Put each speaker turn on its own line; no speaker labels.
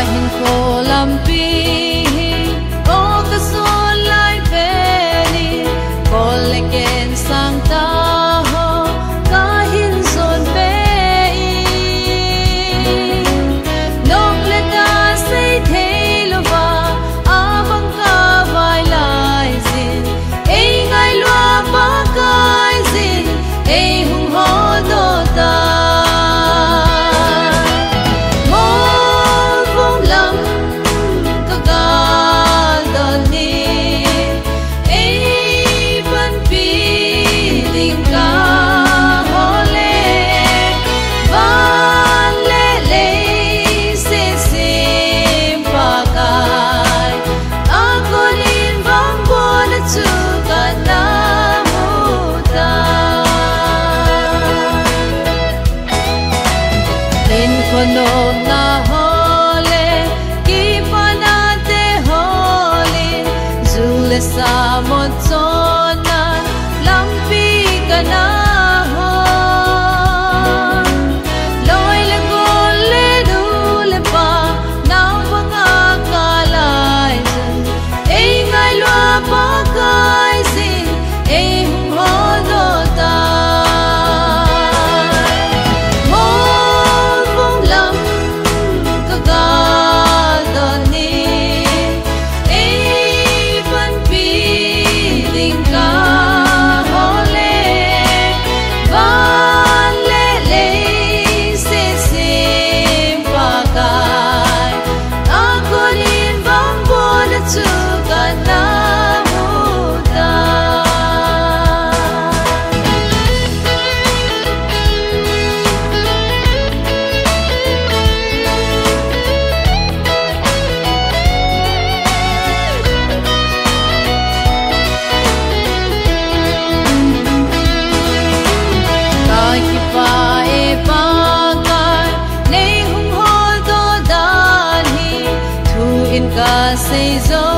hin ko lampi o ka son lai veni koleken sang ta ho ka hin son pe nong le ta sei thelo va avang ka vai lai zin ei ngai lua pa kai zin ei hung ho do ta no na hole ki panate hole zule sa motsona lampi kana ho loi le gole dule pa na wanga kalai zin ei ngai lua pa kai sin ei hung ho do ta say so